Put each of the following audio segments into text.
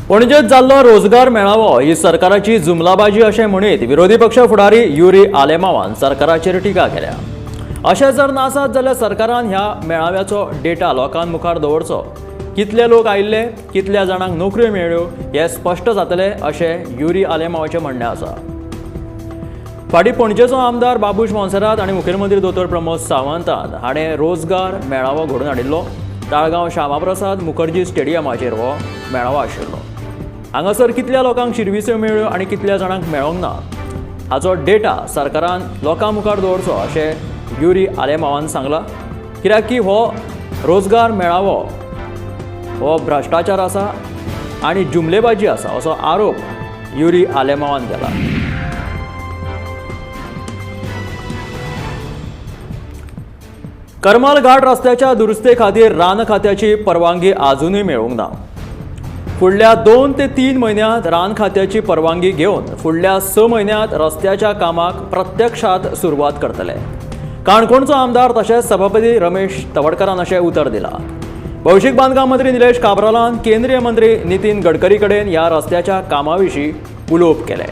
पणजेत जाल्लो रोजगार मेळावो ही सरकाराची जुमलाबाजी अशें म्हणीत विरोधी पक्ष फुडारी युरी आलेमावान सरकाराचेर टिका केल्या। अशें जर नासत जाल्यार सरकारान ह्या मेळाव्याचो डेटा लोकां मुखार दवरचो। कितले लोक आयिल्ले, कितल्या जाणांक नोकऱ्यो मेळ्ळ्यो हें स्पश्ट जातलें अशें युरी आलेमावाचें म्हणणें आसा। फाटीं पणजेचो आमदार बाबूश मोन्सेरात आनी मुखेलमंत्री दोतोर प्रमोद सावंतान हाणें रोजगार मेळावो घडोवन हाडिल्लो। ताळगांव श्यामाप्रसाद मुखर्जी स्टेडियमाचेर हो मेळावो आशिल्लो। हांगासर कितल्या लोकांक शिरविस्यो मेळ्ळ्यो आनी कितल्या जाणांक मेळोंक ना हाचो डेटा सरकारान लोकां मुखार दवरचो अशें युरी आलेमावान सांगलां। कित्याक की हो रोजगार मेळावो हो भ्रश्टाचार आसा आनी जुमलेबाजी आसा असो आरोप युरी आलेमावान केला। करमाल घाट रस्त्याच्या दुरुस्ते खातीर रान खात्याची परवानगी अजूनय मेळूंक ना। फुडल्या 2 ते 3 म्हयन्यांत रान खात्याची परवानगी घेवन फुडल्या 6 म्हयन्यांत रस्त्याच्या कामाक प्रत्यक्षात सुरवात करतले। काणकोणचो आमदार तशेंच सभापती रमेश तवडकरान अशें उतर दिलां। भौशीक बांदकाम मंत्री निलेश काब्रालान केंद्रीय मंत्री नितीन गडकरी कडेन ह्या रस्त्याच्या कामा विशीं उलोवप केलें।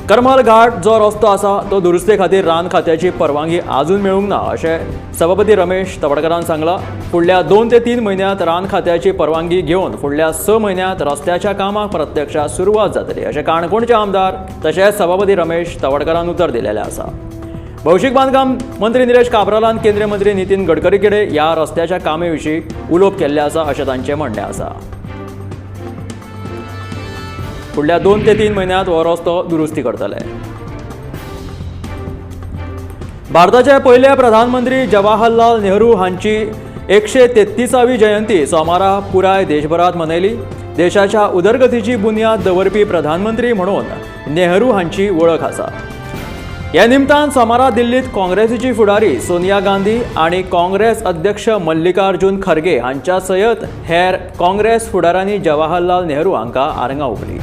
करमाल घाट जो रस्तो आसा तो दुरुस्ते खातीर रान खात्याची परवानगी अजून मेळूंक ना अशें सभापती रमेश तवडकरान सांगलां। फुडल्या 2 ते 3 म्हयन्यांत रान खात्याची परवानगी घेवन फुडल्या 6 म्हयन्यांत रस्त्याच्या कामाक प्रत्यक्षात सुरवात जातली अशें काणकोणचे आमदार तशेंच सभापती रमेश तवडकरान उतर दिलेलें आसा। भौशीक बांदकाम मंत्री निलेश काब्रालान केंद्रीय मंत्री नितीन गडकरी कडेन ह्या रस्त्याच्या कामे विशीं उलोवप केल्लें आसा अशें तांचें म्हणणें आसा। फुडल्या 2 ते 3 म्हयन्यांत हो रस्तो दुरुस्ती करतले। भारताचे पयले प्रधानमंत्री जवाहरलाल नेहरू हांची 133वी जयंती सोमारा पुराय देशभरात मनयली। देशाच्या उदरगतीची बुन्याद दवरपी प्रधानमंत्री म्हणून नेहरू हांची वळख आसा। ह्या निमतान सोमारा दिल्लीत काँग्रेसीची फुडारी सोनिया गांधी आनी काँग्रेस अध्यक्ष मल्लिकार्जुन खरगे हांच्या सयत हेर काँग्रेस फुडाऱ्यांनी जवाहरलाल नेहरू हांकां आर्गां ओंपलीं।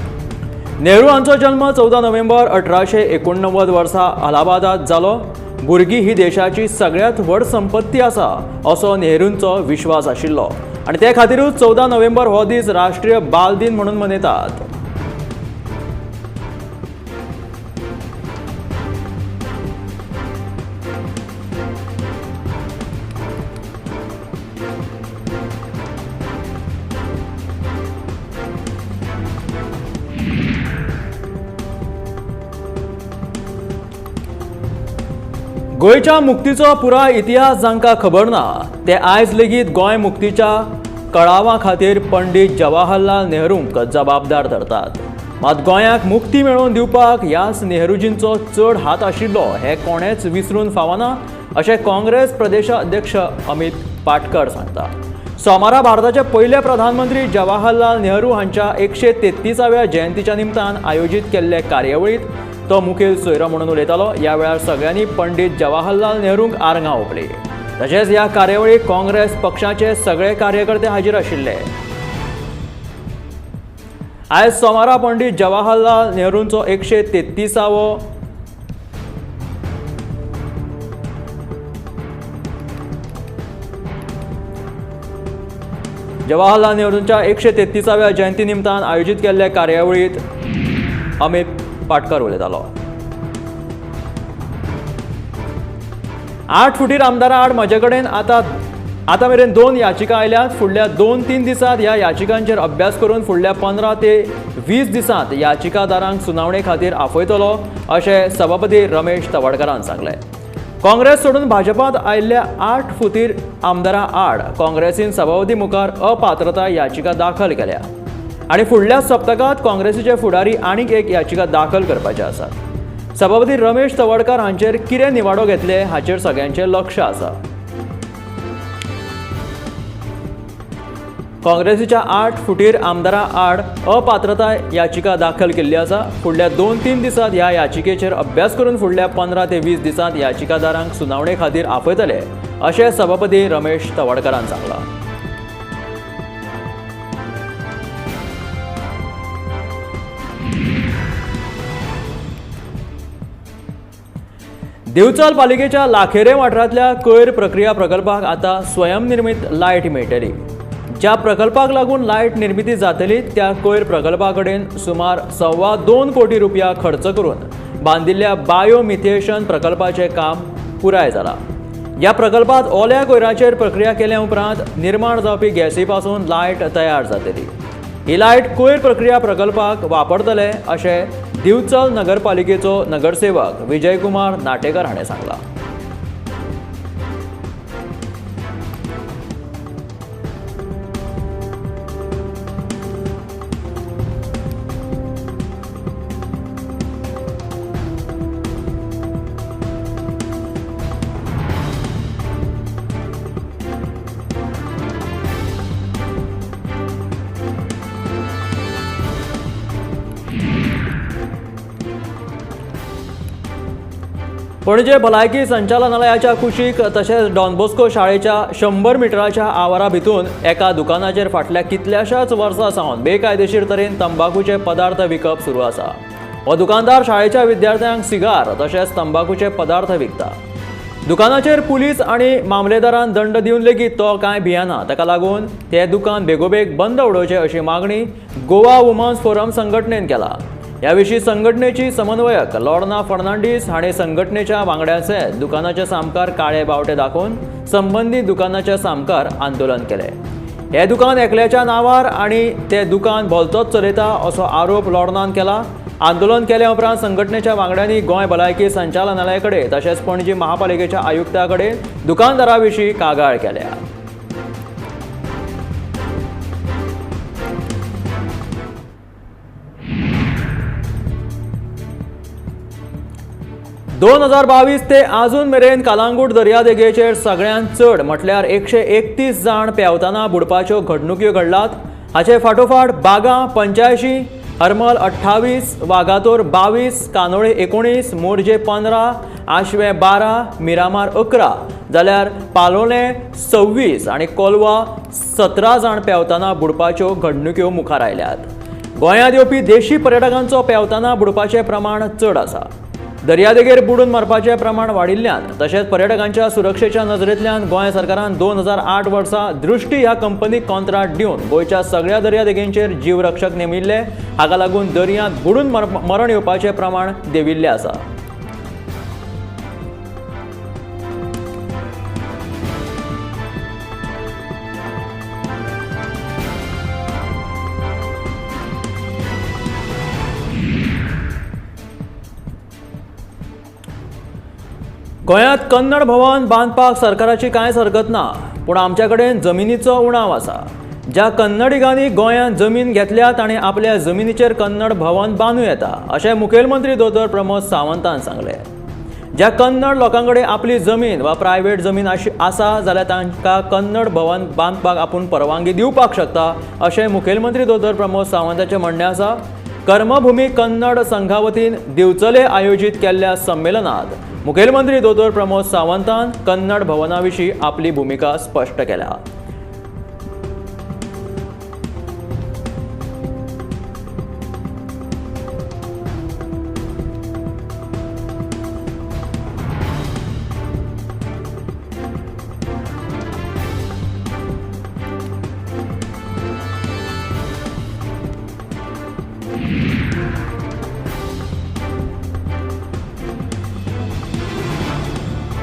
नेहरू हांचो जल्म 14 नोव्हेंबर 1889 वर्सा अलाहाबादात जालो। भुरगीं ही देशाची सगळ्यांत व्हड संपत्ती आसा असो नेहरूंचो विश्वास आशिल्लो आनी ते खातीरूच 14 नोव्हेंबर हो दीस राष्ट्रीय बाल दिन म्हणून मनयतात। गोंयच्या मुक्तीचो पुराय इतिहास जांकां खबर ना ते आयज लेगीत गोंय मुक्तीच्या कळावा खातीर पंडीत जवाहरलाल नेहरूंक जबाबदार धरतात। मात गोंयाक मुक्ती मेळोवन दिवपाक ह्याच नेहरूजींचो चड हात आशिल्लो हें कोणेच विसरून फावना अशें काँग्रेस प्रदेशाध्यक्ष अमित पाटकर सांगता। सोमारा भारताचे पयले प्रधानमंत्री जवाहरलाल नेहरू हांच्या 133व्या जयंतीच्या निमतान आयोजीत केल्ले कार्यावळीत तो मुखेल सोयरो म्हणून उलयतालो। ह्या वेळार सगळ्यांनी पंडीत जवाहरलाल नेहरूंक आर्गां ओंपलीं। तशेंच ह्या कार्यावळीक काँग्रेस पक्षाचे सगळे कार्यकर्ते हाजीर आशिल्ले। आयज सोमारा पंडीत जवाहरलाल नेहरूंचो 133वो जवाहरलाल नेहरूंच्या 133व्या जयंती निमतान आयोजीत केल्ल्या कार्यावळीत अमित पाटकर उलयतालो। 8 फुटीर आमदारा आड म्हजे कडेन आतां मेरेन 2 याचिका आयल्यात। फुडल्या 2-3 दिसांत ह्या याचिकांचेर अभ्यास करून फुडल्या 15 ते 20 दिसांत याचिकादारांक सुनावणे खातीर आपयतलो अशें सभापती रमेश तवडकरान सांगलें। काँग्रेस सोडून भाजपांत आयिल्ल्या 8 फुटीर आमदारा आड काँग्रेसीन सभापती मुखार अपात्रताय याचिका दाखल केल्या आनी फुडल्या सप्तकांत काँग्रेसीचे फुडारी आनीक एक याचिका दाखल करपाचे आसात। सभापती रमेश तवडकर हांचेर कितें निवाडो घेतले हाचेर सगळ्यांचें लक्ष आसा। काँग्रेसीच्या 8 फुटीर आमदारा आड अपात्रताय याचिका दाखल केल्ली आसा। फुडल्या 2-3 दिसांत ह्या याचिकेचेर अभ्यास करून फुडल्या 15 ते 20 दिसांत याचिकादारांक सुनावणे खातीर आपयतले अशें सभापती रमेश तवडकरान सांगलां। दिवचल पालिकेच्या लाखेरे वाठारांतल्या कोयर प्रक्रिया प्रकल्पाक आतां स्वयंनिर्मित लायट मेळटली। ज्या प्रकल्पाक लागून लायट निर्मिती जातली त्या कोयर प्रकल्पा कडेन सुमार 2.25 कोटी रुपया खर्च करून बांदिल्ल्या बायोमिथेशन प्रकल्पाचे काम पुराय जाला। ह्या प्रकल्पात ओल्या कोयराचेर प्रक्रिया केल्या उपरांत निर्माण जावपी गॅसी पासून लायट तयार जातली। ही लायट कोयर प्रक्रिया प्रकल्पाक वापरतले अशें दिवचल नगरपालिकेचो नगरसेवक विजयकुमार नाटेकर हाणें सांगलां। पणजे भलायकी संचालनालयाच्या कुशीक तशेंच डॉन बॉस्को शाळेच्या 100 मिटराच्या आवारा भितून एका दुकानाचेर फाटल्या कितल्याशाच वर्सां सावन बेकायदेशीर तरेन तंबाखूचे पदार्थ विकप सुरू आसा। हो दुकानदार शाळेच्या विद्यार्थ्यांक सिगार तशेंच तंबाखूचे पदार्थ विकता। दुकानाचेर पुलीस आनी मामलेदारान दंड दिवन लेगीत तो कांय भियेना। ताका लागून तें दुकान बेगोबेग बंद उडोवचें अशी मागणी गोवा वुमन्स फोरम संघटनेन केला। ह्या विशीं संघटनेची समन्वयक लॉर्ना फर्नांडीस हाणें संघटनेच्या वांगड्यांचे दुकानाचे सामकार काळे बावटे दाखोवन संबंदीत दुकानाचे सामकार आंदोलन केले। हे दुकान एकल्याच्या नांवार आनी तें दुकान भलतोच चलयता असो आरोप लॉर्नान केला। आंदोलन केल्या उपरांत संघटनेच्या वांगड्यांनी गोंय भलायकी संचालनालया कडेन तशेंच पणजी महापालिकेच्या आयुक्ता कडेन दुकानदारा विशीं कागाळ केल्या। 2022 ते आजून मेरेन कालांगूट दर्यादेगेचेर सगळ्यांत चड म्हटल्यार 131 जाण पेंवतना बुडपाच्यो घडणुक्यो घडलात। हाचे फाटोफाट बागा 85, हरमल 28, वागातोर 22, कानोळे 19, मोरजे 15, आशवे 12, मिरामार 11 जाल्यार पालोलें 26 आनी कोलवा 17 जाण पेंवतना बुडपाच्यो घडणुक्यो मुखार आयल्यात। गोंयांत येवपी देशी पर्यटकांचो पेंवतना बुडपाचें प्रमाण चड आसा। दर्यादेगेर बुडून मरपाचें प्रमाण वाडिल्ल्यान तशेंच पर्यटकांच्या सुरक्षेच्या नजरेंतल्यान गोंय सरकारान 2008 वर्सा दृष्टी ह्या कंपनीक कॉन्ट्रॅक्ट दिवन गोंयच्या सगळ्या दर्यादेगेंचेर जीवरक्षक नेमिल्ले। हाका लागून दर्यांत बुडून मरण येवपाचें प्रमाण देंविल्लें आसा। गोंयांत कन्नड भवन बांदपाक सरकाराची कांयच हरकत ना, पूण आमच्या कडेन जमिनीचो उणाव आसा। ज्या कन्नडिगांनी गोंयांत जमीन घेतल्या ताणें आपल्या जमिनीचेर कन्नड भवन बांदूं येता अशें मुखेलमंत्री दोतोर प्रमोद सावंतान सांगलें। ज्या कन्नड लोकां कडेन आपली जमीन वा प्रायवेट जमीन आसा जाल्यार तांकां कन्नड भवन बांदपाक आपूण परवानगी दिवपाक शकता अशें मुखेलमंत्री दोतोर प्रमोद सावंताचें म्हणणें आसा। कर्मभूमी कन्नड संघा वतीन दिवचले आयोजीत केल्ल्या संमेलनात मुखेलमंत्री दोतोर प्रमोद सावंतान कन्नड भवना विशीं आपली भुमिका स्पश्ट केल्या।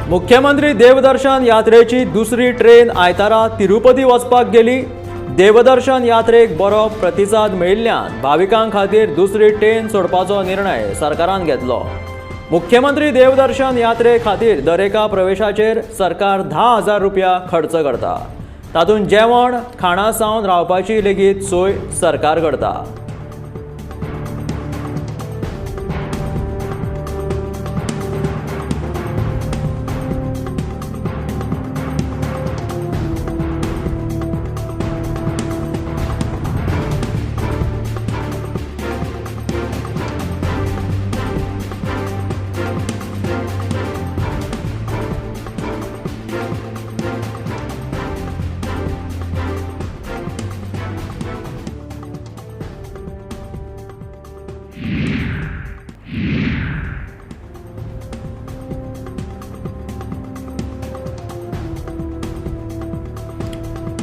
मुख्यमंत्री देवदर्शन यात्रेची दुसरी ट्रेन आयतारा तिरुपती वचपाक गेली। देवदर्शन यात्रेक बरो प्रतिसाद मेळिल्ल्यान भाविकां खातीर दुसरी ट्रेन सोडपाचो निर्णय सरकारान घेतलो। मुख्यमंत्री देवदर्शन यात्रे खातीर दरेका प्रवेशाचेर सरकार 10,000 रुपया खर्च करता। तातूंत जेवण खाणा सावन रावपाची लेगीत सोय सरकार करता।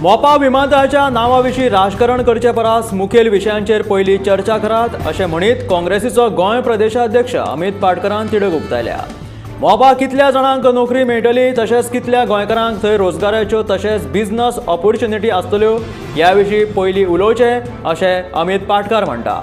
मोपा विमानतळाच्या नांवाविशीं राजकारण करचे परस मुखेल विशयांचेर पयलीं चर्चा करात अशें म्हणीत काँग्रेसीचो गोंय प्रदेशाध्यक्ष अमित पाटकरान तिडक उक्तायल्या. मोपा कितल्या जाणांक नोकरी मेळटली तशेंच कितल्या गोंयकारांक थंय रोजगाराच्यो तशेंच बिझनस ऑपॉर्च्युनिटी आसतल्यो ह्या विशीं पयलीं उलोवचें अशें अमित पाटकर म्हणटा.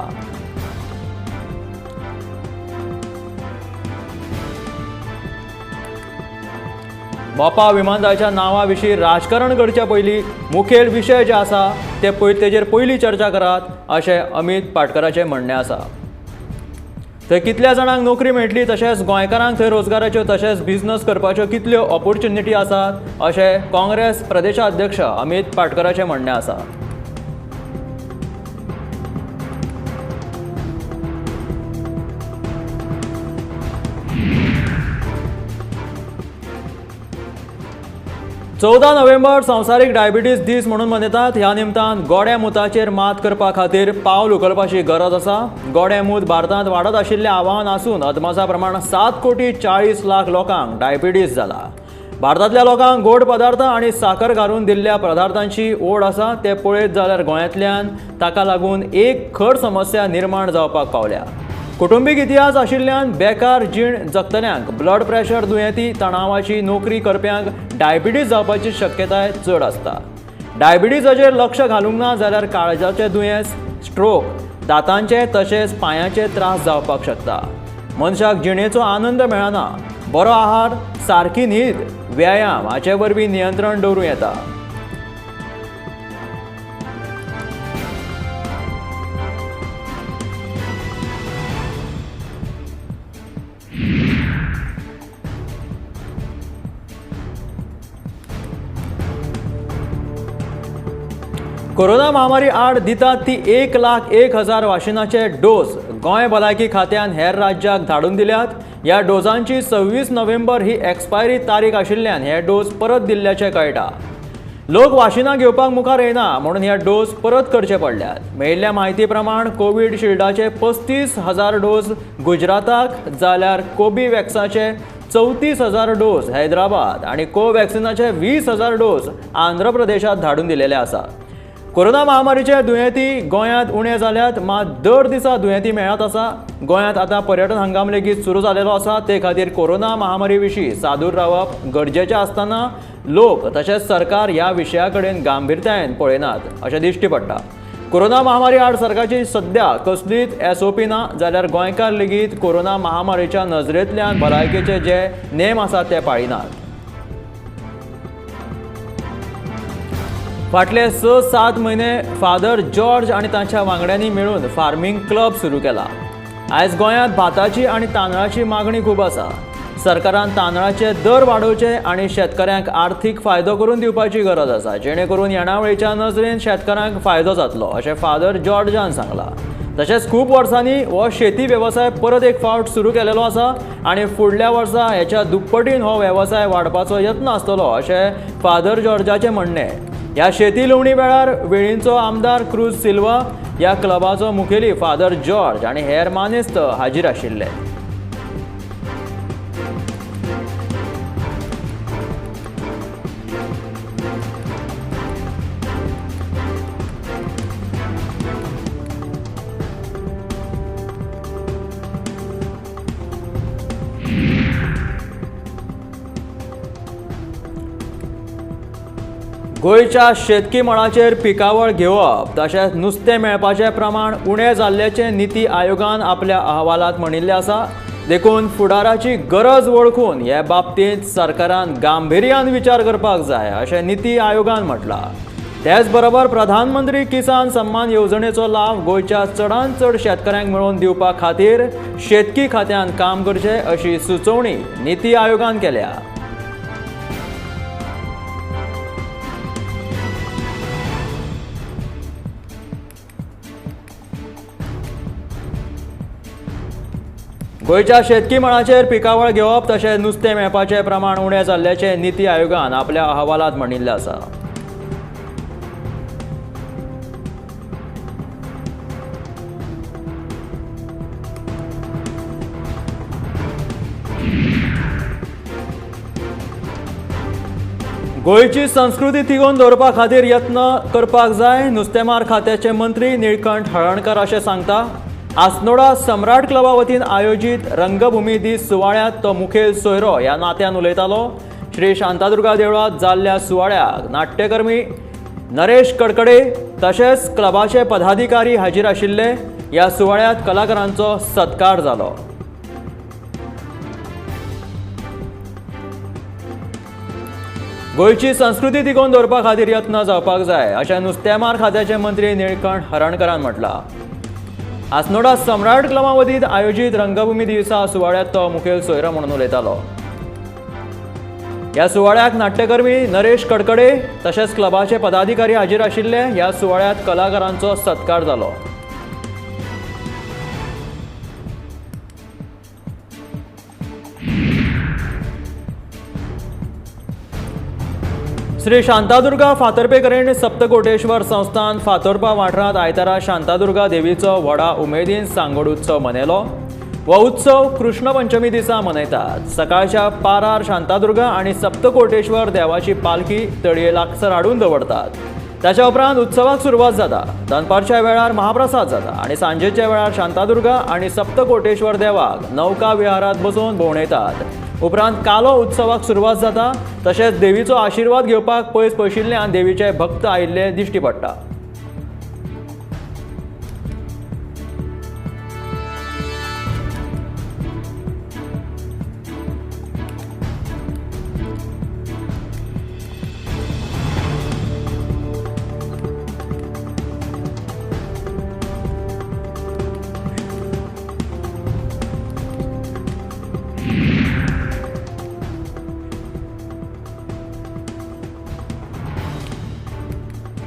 मोपा विमानतळाच्या नांवा विशीं राजकारण करच्या पयलीं मुखेल विशय जे आसा तेजेर पयलीं चर्चा करात अशें अमित पाटकराचें म्हणणें आसा. थंय कितल्या जाणांक नोकरी मेळटली तशेंच गोंयकारांक थंय रोजगाराच्यो तशेंच बिझनस करपाच्यो कितल्यो ऑपॉर्च्युनिटी आसात अशें काँग्रेस प्रदेशाध्यक्ष अमित पाटकराचें म्हणणें आसा. चौदा नोव्हेंबर संवसारीक डायबिटीज दीस म्हणून मनयतात. ह्या निमतान गोड्या मुताचेर मात करपा खातीर पावल उखलपाची गरज आसा. गोडें मूत भारतांत वाडत आशिल्लें आव्हान आसून अदमासा प्रमाण 7,40,00,000 लोकांक डायबिटीज जाला. भारतांतल्या लोकांक गोड पदार्थ आनी साखर घालून दिल्ल्या पदार्थांची ओड आसा ते पळयत जाल्यार गोंयांतल्यान ताका लागून एक खर समस्या निर्माण जावपाक पावल्या. कुटुंबीक इतिहास आशिल्ल्यान बेकार जीण जगतल्यांक ब्लड प्रेशर दुयेंती तणावाची नोकरी करप्यांक डायबिटीज जावपाची शक्यताय चड आसता. डायबिटीजाचेर लक्ष घालूंक ना जाल्यार काळजाचें दुयेंस, स्ट्रोक, दांतांचे तशेंच पांयाचे त्रास जावपाक शकता. मनशाक जिणेचो आनंद मेळना. बरो आहार, सारकी न्हीद, व्यायाम हाचे वरवीं नियंत्रण दवरूं येता. कोरोना महामारी आड दितात ती 1,01,000 वाशिनाचे डोस गोंय भलायकी खात्यान हेर राज्याक धाडून दिल्यात. ह्या डोजांची 26 नोव्हेंबर ही एक्सपायरी तारीख आशिल्ल्यान हे डोस परत दिल्ल्याचें कळटा. लोक वाशिनां घेवपाक मुखार येना म्हणून हे डोस परत करचे पडल्यात. मेळिल्ल्या म्हायती प्रमाण कोविशिल्डाचे 35,000 डोस गुजराताक जाल्यार कोबीवॅक्साचे 34,000 डोस हैदराबाद आणि कोव्हॅक्सिनाचे 20,000 डोस आंध्र प्रदेशात धाडून दिलेले आसात. कोरोना महामारीचे दुयेंती गोंयांत उणे जाल्यात मात दर दिसा दुयेंती मेळत आसा. गोंयांत आतां पर्यटन हंगाम लेगीत सुरू जालेलो आसा. ते खातीर कोरोना महामारी विशीं सादूर रावप गरजेचें आसतना लोक तशेंच सरकार ह्या विशया कडेन गांभीर्यतायेन पळयनात अशें दिश्टी पडटा. कोरोना महामारी आड सरकारची सद्या कसलीच SOP ना जाल्यार गोंयकार लेगीत कोरोना महामारीच्या नजरेंतल्यान भलायकेचे जे नेम आसात ते पाळिनात. फाटले 6-7 म्हयने फादर जॉर्ज आनी तांच्या वांगड्यांनी मेळून फार्मिंग क्लब सुरू केला. आयज गोंयांत भाताची आनी तांदळाची मागणी खूब आसा. सरकारान तांदळाचे दर वाडोवचे आनी शेतकऱ्यांक आर्थीक फायदो करून दिवपाची गरज आसा जेणे करून येणावळीच्या नजरेन शेतकारांक फायदो जातलो अशें फादर जॉर्जान सांगलां. तशेंच खूब वर्सांनी हो शेती वेवसाय परत एक फावट सुरू केलेलो आसा आनी फुडल्या वर्सा हेच्या दुप्पटीन हो वेवसाय वाडपाचो यत्न आसतलो अशें फादर जॉर्जाचें म्हणणें. ह्या शेती लवणी वेळार वेळींचो आमदार क्रूज सिल्वा, ह्या क्लबाचो मुखेली फादर जॉर्ज आनी हेर मानेस्त हाजीर आशिल्ले. गोंयच्या शेतकी मळाचेर पिकावळ घेवप तशेंच नुस्तें मेळपाचें प्रमाण उणें जाल्ल्याचें निती आयोगान आपल्या अहवालांत म्हणिल्लें आसा. देखून फुडाराची गरज वळखून हे बाबतींत सरकारान गांभीर्यान विचार करपाक जाय अशें निती आयोगान म्हटलां. त्याच बरोबर प्रधानमंत्री किसान सन्मान येवजणेचो लाव गोंयच्या चडांत चड शेतकऱ्यांक मेळोवन दिवपा खातीर शेतकी खात्यान काम करचें अशी सुचोवणी निती आयोगान केल्या. गोंयच्या शेतकी मळाचेर पिकावळ घेवप तशेंच नुस्तें मेळपाचें प्रमाण उणें जाल्ल्याचें निती आयोगान आपल्या अहवालांत म्हणिल्लें आसा. गोंयची संस्कृती तिगोवन दवरपा खातीर यत्न करपाक जाय, नुस्तेमार खात्याचे मंत्री निळकंठ हळर्णकर अशें सांगता. आसनोडा सम्राट क्लबा वतीन आयोजीत रंगभूमी दीस सुवाळ्यात तो मुखेल सोयरो ह्या नात्यान उलयतालो. श्री शांतादुर्गा देवळात जाल्ल्या सुवाळ्याक नाट्यकर्मी नरेश कडकडे तशेंच क्लबाचे पदाधिकारी हाजीर आशिल्ले. ह्या सुवाळ्यात कलाकारांचो सत्कार जालो. गोंयची संस्कृती तिगोवन दवरपा खातीर यत्न जावपाक जाय अशें नुस्तेमार खात्याचे मंत्री निळकंठ हळर्णकरान म्हटलां. आसनोडा सम्राट क्लबा वतीन आयोजीत रंगभूमी दिसा सुवाळ्यात तो मुखेल सोयरो म्हणून उलयतालो. ह्या सुवाळ्याक नाट्यकर्मी नरेश कडकडे तशेंच क्लबाचे पदाधिकारी हाजीर आशिल्ले. ह्या सुवाळ्यात कलाकारांचो सत्कार जालो. श्री शांतादुर्गा फातर्पेकरीण सप्तकोटेश्वर संस्थान फातोर्पा वाठारांत आयतारा शांतादुर्गा देवीचो व्हडा उमेदीन सांगोड उत्सव मनयलो. हो उत्सव कृष्ण पंचमी दिसा मनयतात. सकाळच्या पारार शांतादुर्गा आनी सप्तकोटेश्वर देवाची पालखी तळये लागसर हाडून दवरतात. ताच्या उपरांत उत्सवाक सुरवात जाता. दनपारच्या वेळार महाप्रसाद जाता आनी सांजेच्या वेळार शांतादुर्गा आनी सप्तकोटेश्वर देवाक नौका विहारांत बसोवन भोंवडयतात. उपरांत कालो उत्सवाक सुरवात जाता. तशेंच देवीचो आशिर्वाद घेवपाक पयस पयशिल्ल्यान देवीचे भक्त आयिल्ले दिश्टी पडटा.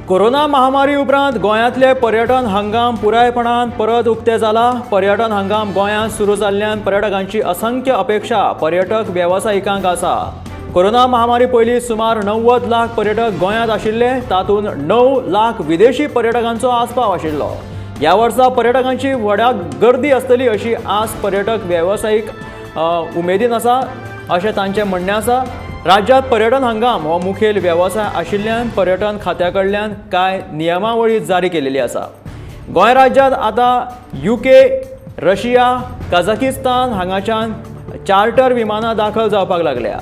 कोरोना महामारी उपरांत गोंयांतले पर्यटन हंगाम पुरायपणान परत उक्ते जाला. पर्यटन हंगाम गोंयांत सुरू जाल्ल्यान पर्यटकांची असंख्य अपेक्षा पर्यटक वेवसायिकांक आसा. कोरोना महामारी पयलीं सुमार 90 लाख पर्यटक गोंयांत आशिल्ले. तातूंत 9 लाख विदेशी पर्यटकांचो आस्पाव आशिल्लो. ह्या वर्सा पर्यटकांची व्हडा गर्दी आसतली अशी आस पर्यटक वेवसायीक उमेदीन आसा अशें तांचें म्हणणें आसा. राज्यांत पर्यटन हंगाम हो मुखेल वेवसाय आशिल्ल्यान पर्यटन खात्या कडल्यान कांय नियमावळी जारी केलेली आसा. गोंय राज्यांत आतां UK, रशिया, कझाकिस्तान हांगाच्यान चार्टर विमानां दाखल जावपाक लागल्या.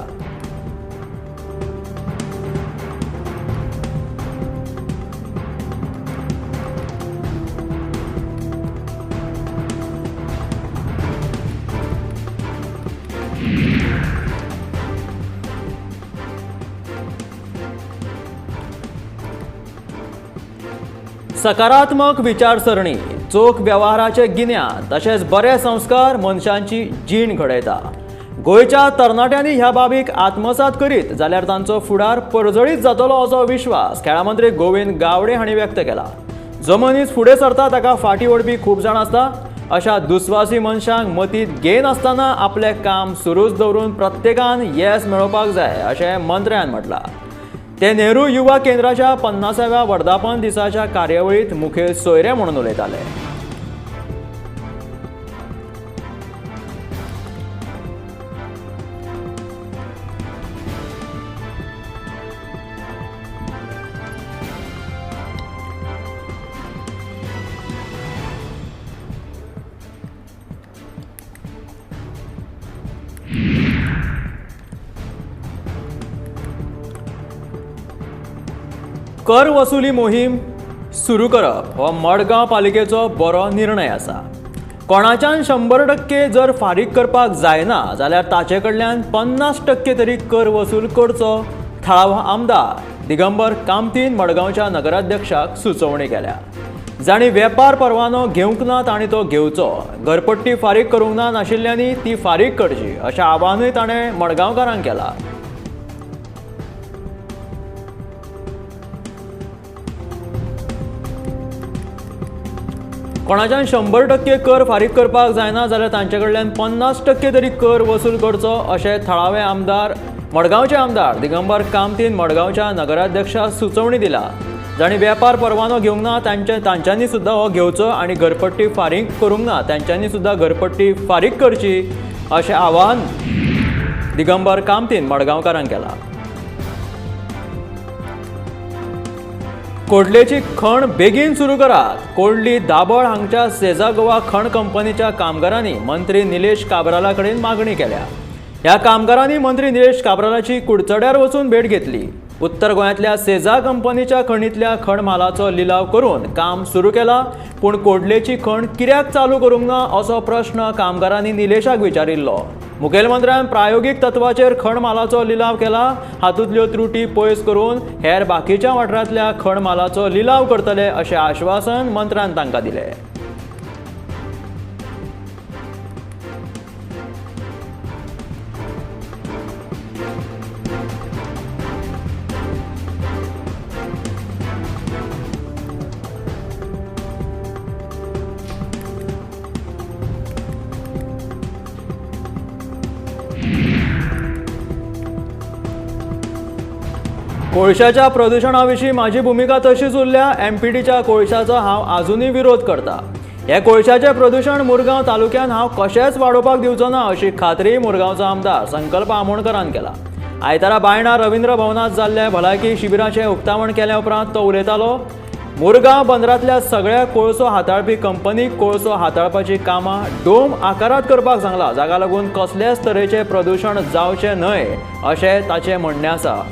सकारात्मक विचारसरणी, चोख व्यवहाराचे गिन्यान तशेंच बरे संस्कार मनशांची जीण घडयता. गोंयच्या तरणाट्यांनी ह्या बाबीक आत्मसात करीत जाल्यार तांचो फुडार परजळीत जातलो असो विश्वास खेळा मंत्री गोविंद गावडे हांणी व्यक्त केला. जो मनीस फुडें सरता ताका फाटीं ओडपी खूब जाण आसता. अशा दुस्वासी मनशांक मतींत घेयन आसतना आपलें काम सुरूच दवरून प्रत्येकान येस मेळोवपाक जाय अशें मंत्र्यान म्हटलां. ते नेहरू युवा केंद्राच्या 50व्या वर्धापन दिसाच्या कार्यावळीत मुखेल सोयरे म्हणून उलयताले. कर वसुली मोहीम सुरू करप हो मडगांव पालिकेचो बरो निर्णय आसा. कोणाच्यान 100% जर फारीक करपाक जायना जाल्यार ताचे कडल्यान 50% तरी कर वसूल करचो थळावो आमदार दिगंबर कामतीन मडगांवच्या नगराध्यक्षाक सुचोवणी केल्या. जाणी वेपार परवानो घेवंक ना ताणी तो घेवचो. घरपट्टी फारीक करूंक ना नाशिल्ल्यांनी ती फारीक करची अशें आवाहनूय ताणें मडगांवकारांक केलां. कोणाच्यान 100% कर फारीक करपाक जायना जाल्यार तांचे कडल्यान 50% तरी कर वसूल करचो अशें थळावे आमदार मडगांवचे आमदार दिगंबर कामतीन मडगांवच्या नगराध्यक्षाक सुचोवणी दिला. जाणी वेपार परवानो घेवंक ना तांच्यांनी सुद्दां हो घेवचो आनी घरपट्टी फारीक करूंक ना तांच्यांनी सुद्दां घरपट्टी फारीक करची अशें आवाहन दिगंबर कामतीन मडगांवकारांक केलां. कोडलेची खण बेगीन सुरू करात. कोडली दाबळ हांगच्या सेजा गोवा खण कंपनीच्या कामगारांनी मंत्री निलेश काब्राला कडेन मागणी केल्या. ह्या कामगारांनी मंत्री निलेश काब्रालाची कुडचड्यार वचून भेट घेतली. उत्तर गोंयांतल्या सेजा कंपनीच्या खणींतल्या खण मालाचो लिलाव करून काम सुरू केला, पूण कोडलेची खण कित्याक चालू करूंक ना असो प्रश्न कामगारांनी निलेशाक विचारिल्लो. मुखेलमंत्र्यान प्रायोगीक तत्वाचेर खण मालाचो लिलाव केला. हातूंतल्यो त्रुटी पयस करून हेर बाकीच्या वाठारांतल्या खण मालाचो लिलाव करतले अशें आश्वासन मंत्र्यान तांकां दिलें. कोळशाच्या प्रदूषणाविशीं माझी भूमिका तशीच उरल्या. एमपीडीच्या कोळशाचो हांव आजुनूय विरोध करता. हे कोळशाचें प्रदूषण मुरगांव तालुक्यात हांव कशेंच वाडोवपाक दिवचो ना अशी खात्री मुरगांवचो आमदार संकल्प आमोणकरान केला. आयतारा बायणा रवींद्र भवनांत जाल्ले भलायकी शिबिराचें उक्तावण केले उपरांत तो उलयतालो. मुरगांव बंदरांतल्या सगळ्या कोळसो हाताळपी कंपनीक कोळसो हाताळपाची कामां डोम आकारांत करपाक सांगला, जाका लागून कसलेच तरेचें प्रदूषण जावचें न्हय अशें ताचें म्हणणें आसा.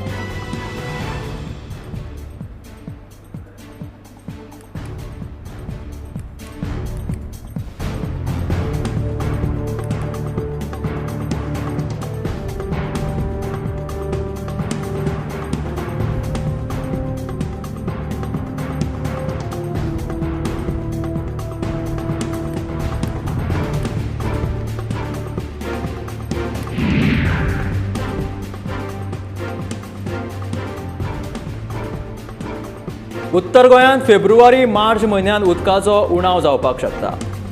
उत्तर गोंयांत फेब्रुवारी-मार्च म्हयन्यांत उदकाचो उणाव जावपाक शकता.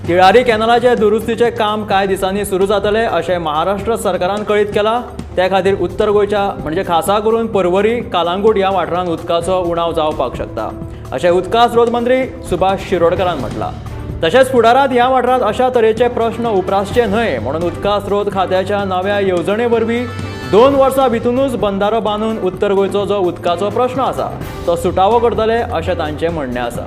तिळारी कॅनलाचे दुरुस्तीचें काम कांय दिसांनी सुरू जातलें अशें महाराष्ट्र सरकारान कळीत केलां. ते खातीर उत्तर गोंयच्या म्हणजे खासा करून पर्वरी, कालांगूट ह्या वाठारांत उदकाचो उणाव जावपाक शकता अशें उदका स्रोत मंत्री सुभाष शिरोडकरान म्हटलां. तशेंच फुडारांत ह्या वाठारांत अशा तरेचे प्रश्न उप्रासचे न्हय म्हणून उदका स्रोत खात्याच्या नव्या येवजणे वरवीं 2 वर्सां भितरूनच बंधारो बांदून उत्तर गोंयचो जो उदकाचो प्रश्न आसा तो सुटावो करतले अशें तांचें म्हणणें आसा.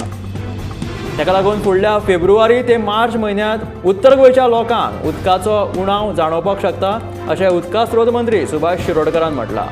ताका लागून फुडल्या फेब्रुवारी ते मार्च म्हयन्यांत उत्तर गोंयच्या लोकांक उदकाचो उणाव जाणवपाक शकता अशें उदका स्रोत मंत्री सुभाष शिरोडकरान म्हटलां.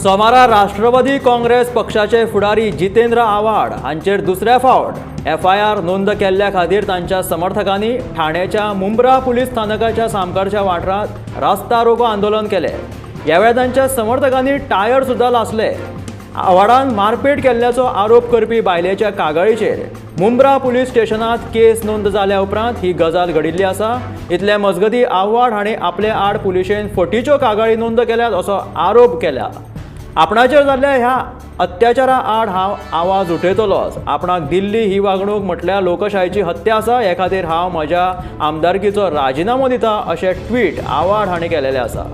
सोमारा राष्ट्रवादी काँग्रेस पक्षाचे फुडारी जितेंद्र आव्हाड हांचेर दुसऱ्या फावट FIR नोंद केल्ल्या खातीर तांच्या समर्थकांनी ठाण्याच्या मुंब्रा पुलीस स्थानकाच्या सामकारच्या वाठारांत रास्ता रोको आंदोलन केलें. ह्या वेळार तांच्या समर्थकांनी टायर सुद्दां लासले. आव्हाडान मारपेट केल्ल्याचो आरोप करपी बायलेच्या कागाळीचेर मुंब्रा पुलीस स्टेशनांत केस नोंद जाल्या उपरांत ही गजाल घडिल्ली आसा. इतले मजगती आव्हाड हाणें आपले आड पुलिशेन फटीच्यो कागाळी नोंद केल्यात असो आरोप केला. आपणाचेर जाल्ल्या ह्या अत्याचारा आड हांव आवाज उठयतलोच. आपणाक दिल्ली ही वागणूक म्हटल्यार लोकशायेची हत्या आसा. हे खातीर हांव म्हज्या आमदारकीचो राजिनामो दिता अशें ट्वीट आव्हाड हाणें केलेलें आसा.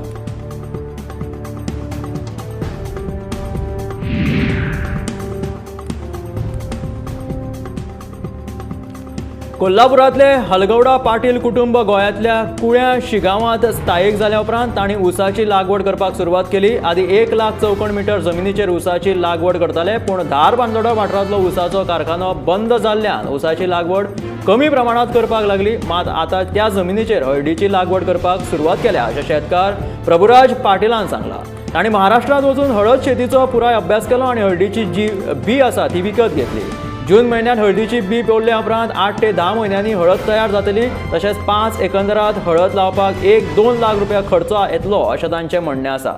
कोल्हापुरांतले हलगौडा पाटील कुटुंब गोंयांतल्या कुळ्या शिगांवांत स्थायीक जाल्या उपरांत तांणी उसाची लागवड करपाक सुरवात केली. आदी 1 लाख चौखण मिटर जमिनीचेर उसाची लागवड करताले, पूण धारबांदोडा वाठारांतलो उसाचो कारखानो बंद जाल्ल्यान उसाची लागवड कमी प्रमाणांत करपाक लागली. मात आतां त्या जमिनीचेर हळदीची लागवड करपाक सुरवात केल्या अशें शेतकार प्रभुराज पाटीलान सांगलां. तांणी महाराष्ट्रांत वचून हळद शेतीचो पुराय अभ्यास केलो आनी हळदीची जी बी आसा ती विकत घेतली. जून म्हयन्यांत हळदीची बी पेवल्ल्या उपरांत 8 ते 10 म्हयन्यांनी हळद तयार जातली. तशेंच 5 एकंदरांत हळद लावपाक 1-2 लाख रुपया खर्च येतलो अशें तांचें म्हणणें आसा.